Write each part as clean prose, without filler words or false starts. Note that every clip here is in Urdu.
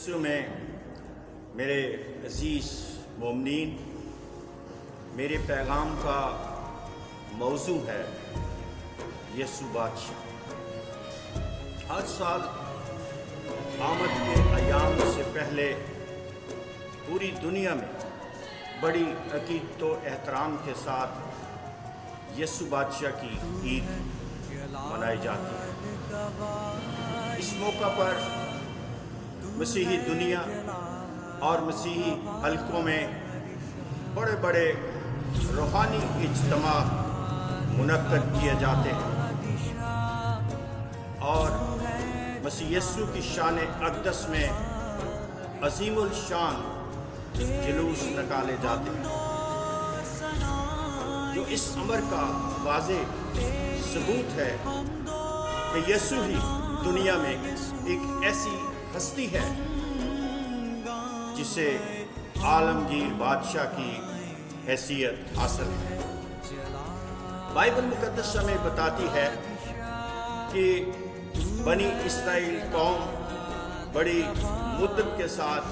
یسوع میں میرے عزیز مومنین، میرے پیغام کا موضوع ہے یسوع بادشاہ۔ ہر سال آمد کے ایام سے پہلے پوری دنیا میں بڑی عقیدت و احترام کے ساتھ یسوع بادشاہ کی عید منائی جاتی ہے۔ اس موقع پر مسیحی دنیا اور مسیحی حلقوں میں بڑے بڑے روحانی اجتماع منعقد کیے جاتے ہیں اور مسیح یسوع کی شان اقدس میں عظیم الشان جلوس نکالے جاتے ہیں، جو اس امر کا واضح ثبوت ہے کہ یسوع ہی دنیا میں ایک ایسی ہستی ہے جسے عالمگیر بادشاہ کی حیثیت حاصل ہے۔ بائبل مقدس ہمیں بتاتی ہے کہ بنی اسرائیل قوم بڑی مدت کے ساتھ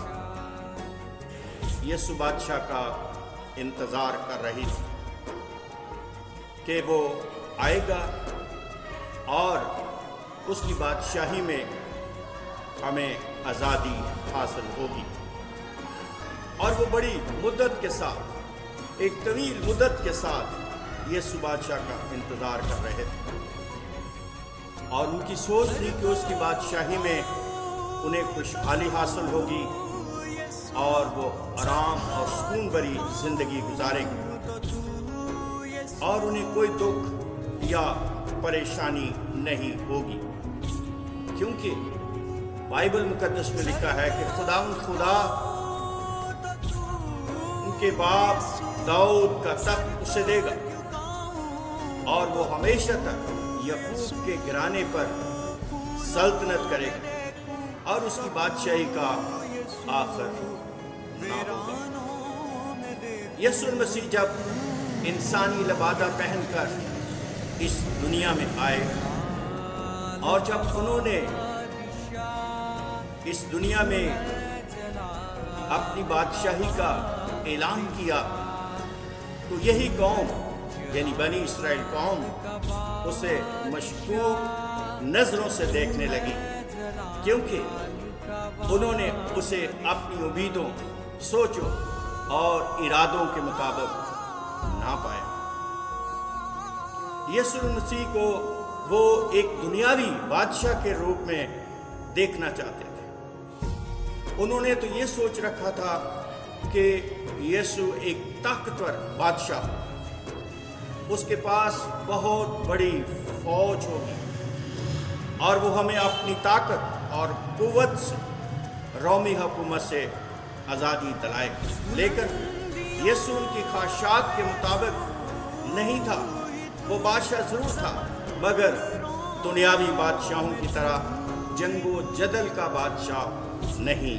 یسوع بادشاہ کا انتظار کر رہی تھی کہ وہ آئے گا اور اس کی بادشاہی میں ہمیں آزادی حاصل ہوگی، اور وہ بڑی مدت کے ساتھ، ایک طویل مدت کے ساتھ یسوع بادشاہ کا انتظار کر رہے تھے، اور ان کی سوچ تھی کہ اس کی بادشاہی میں انہیں خوشحالی حاصل ہوگی اور وہ آرام اور سکون بھری زندگی گزاریں گے اور انہیں کوئی دکھ یا پریشانی نہیں ہوگی، کیونکہ بائبل مقدس میں لکھا ہے کہ خدا ان کے باپ داؤد کا تخت اسے دے گا اور وہ ہمیشہ تک یعقوب کے گھرانے پر سلطنت کرے گا اور اس کی بادشاہی کا آخر نہ ہوگا۔ یسوع مسیح جب انسانی لبادہ پہن کر اس دنیا میں آئے اور جب انہوں نے اس دنیا میں اپنی بادشاہی کا اعلان کیا تو یہی قوم یعنی بنی اسرائیل قوم اسے مشکوک نظروں سے دیکھنے لگی، کیونکہ انہوں نے اسے اپنی امیدوں، سوچوں اور ارادوں کے مطابق نہ پایا۔ یسوع مسیح کو وہ ایک دنیاوی بادشاہ کے روپ میں دیکھنا چاہتے تھے۔ انہوں نے تو یہ سوچ رکھا تھا کہ یسوع ایک طاقتور بادشاہ، اس کے پاس بہت بڑی فوج ہوگی اور وہ ہمیں اپنی طاقت اور قوت سے رومی حکومت سے آزادی دلائے گا، لیکن یسوع ان کی خواہشات کے مطابق نہیں تھا۔ وہ بادشاہ ضرور تھا مگر دنیاوی بادشاہوں کی طرح جنگ و جدل کا بادشاہ نہیں،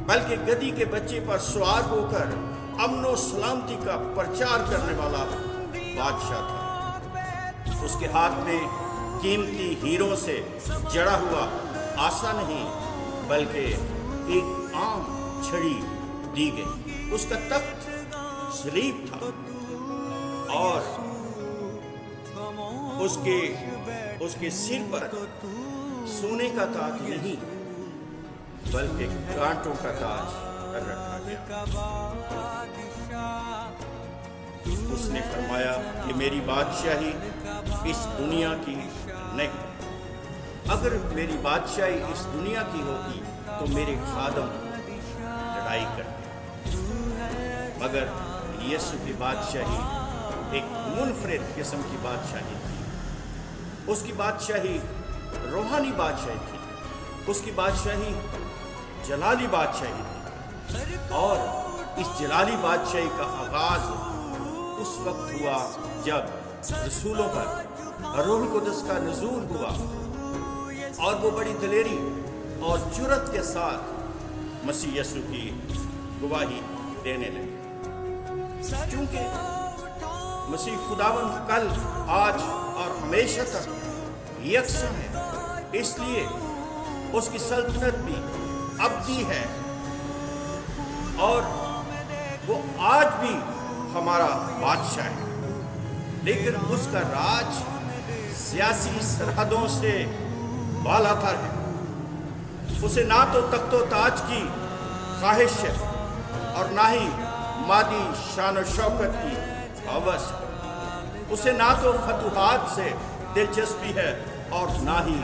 بلکہ گدی کے بچے پر سوار ہو کر امن و سلامتی کا پرچار کرنے والا بادشاہ تھا۔ اس کے ہاتھ میں قیمتی ہیروں سے جڑا ہوا آسا نہیں بلکہ ایک عام چھڑی دی گئی۔ اس کا تخت صلیب تھا اور اس کے سر پر سونے کا تاج نہیں بلکہ کانٹوں کا تاج رکھا گیا۔ اس نے فرمایا کہ میری بادشاہی اس دنیا کی نہیں، اگر میری بادشاہی اس دنیا کی ہوتی تو میرے خادم لڑائی کرتے، مگر یسوع کی بادشاہی ایک منفرد قسم کی بادشاہی تھی۔ اس کی بادشاہی روحانی بادشاہی تھی، اس کی بادشاہی جلالی بادشاہی تھی، اور اس جلالی بادشاہی کا آغاز اس وقت ہوا جب رسولوں پر روح القدس کا نزول ہوا اور وہ بڑی دلیری اور جرأت کے ساتھ مسیح یسوع کی گواہی دینے لگے، چونکہ مسیح خداوند کل، آج اور ہمیشہ تک یکساں ہے، اس لیے اس کی سلطنت بھی ابدی ہے اور وہ آج بھی ہمارا بادشاہ ہے، لیکن اس کا راج سیاسی سرحدوں سے بالا تر ہے۔ اسے نہ تو تخت و تاج کی خواہش ہے اور نہ ہی مادی شان و شوکت کی ہوس ہے۔ اسے نہ تو فتوحات سے دلچسپی ہے اور نہ ہی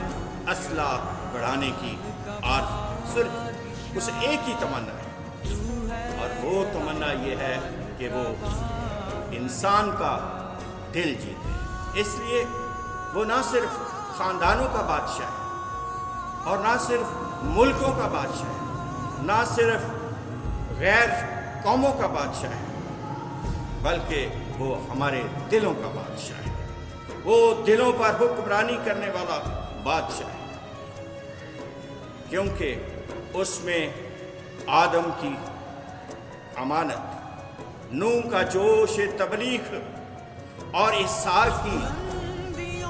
اسلحہ بڑھانے کی آرزو، صرف اسے ایک ہی تمنا ہے، اور وہ تمنا یہ ہے کہ وہ انسان کا دل جیتے۔ اس لیے وہ نہ صرف خاندانوں کا بادشاہ ہے اور نہ صرف ملکوں کا بادشاہ ہے، نہ صرف غیر قوموں کا بادشاہ ہے، بلکہ وہ ہمارے دلوں کا بادشاہ ہے۔ وہ دلوں پر حکمرانی کرنے والا بادشاہ ہے، کیونکہ اس میں آدم کی امانت، نوح کا جوش تبلیغ اور اسحاق کی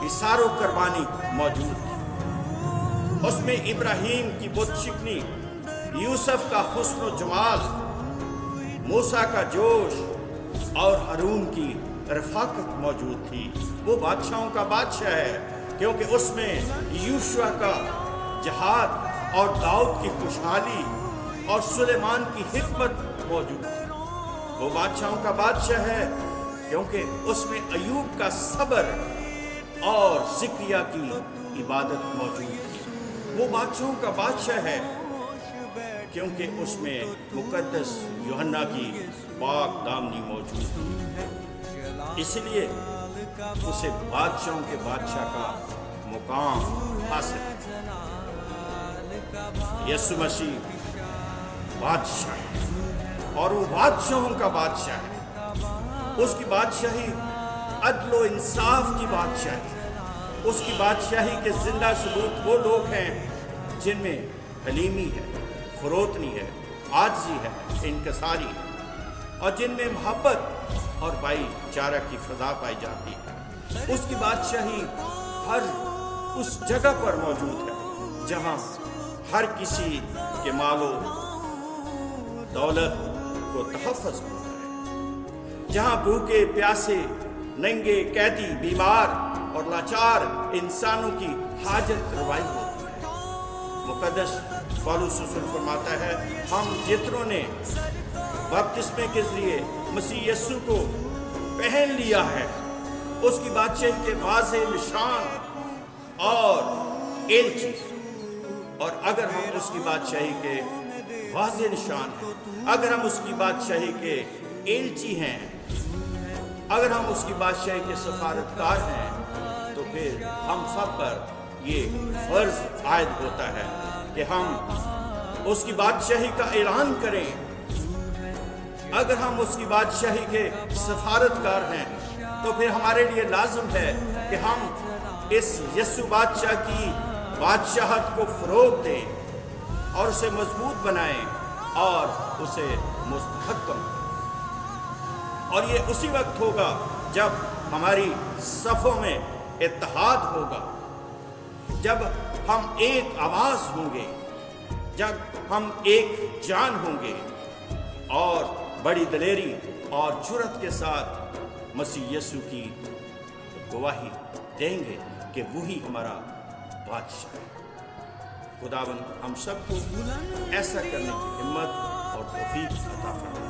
اثار و قربانی موجود ہے۔ اس میں ابراہیم کی بت شکنی، یوسف کا حسن و جمال، موسیٰ کا جوش اور ہارون کی رفاقت موجود تھی۔ وہ بادشاہوں کا بادشاہ ہے، کیونکہ اس میں یوشوا کا جہاد اور داؤد کی خوشحالی اور سلیمان کی حکمت موجود تھی۔ وہ بادشاہوں کا بادشاہ ہے، کیونکہ اس میں ایوب کا صبر اور زکریا کی عبادت موجود تھی۔ وہ بادشاہوں کا بادشاہ ہے، کیونکہ اس میں مقدس یوحنا کی پاک دامنی موجود تھی۔ اس لیے اسے بادشاہوں کے بادشاہ کا مقام حاصل ہے۔ یسوع مسیح بادشاہ ہے اور وہ بادشاہوں کا بادشاہ ہے۔ اس کی بادشاہی عدل و انصاف کی بادشاہی ہے۔ اس کی بادشاہی کے زندہ ثبوت وہ لوگ ہیں جن میں حلیمی ہے، فروتنی ہے، عاجزی ہے، انکساری ہے، اور جن میں محبت اور بھائی چارہ کی فضا پائی جاتی ہے۔ اس کی بادشاہی ہر اس جگہ پر موجود ہے جہاں ہر کسی کے مال و دولت کو تحفظ ہوتا ہے، جہاں بھوکے پیاسے، ننگے، قیدی، بیمار اور لاچار انسانوں کی حاجت روائی ہوتی ہے۔ مقدس پالوس رسول فرماتا ہے، ہم جتنوں نے بپتسمے کے ذریعے مسیح یسوع کو پہن لیا ہے، اس کی بادشاہی کے واضح نشان اور ایلچی، اور اگر ہم اس کی بادشاہی کے واضح نشان ہیں، اگر ہم اس کی بادشاہی کے ایلچی ہیں، اگر ہم اس کی بادشاہی کے سفارتکار ہیں، تو پھر ہم سب پر یہ فرض عائد ہوتا ہے کہ ہم اس کی بادشاہی کا اعلان کریں۔ اگر ہم اس کی بادشاہی کے سفارتکار ہیں تو پھر ہمارے لیے لازم ہے کہ ہم اس یسوع بادشاہ کی بادشاہت کو فروغ دیں اور اسے مضبوط بنائیں اور اسے مستحکم کریں۔ اور یہ اسی وقت ہوگا جب ہماری صفوں میں اتحاد ہوگا، جب ہم ایک آواز ہوں گے، جب ہم ایک جان ہوں گے اور بڑی دلیری اور جرأت کے ساتھ مسیح یسوع کی گواہی دیں گے کہ وہی ہمارا بادشاہ ہے۔ خداوند ہم سب کو ایسا کرنے کی ہمت اور توفیق عطا فرمائے۔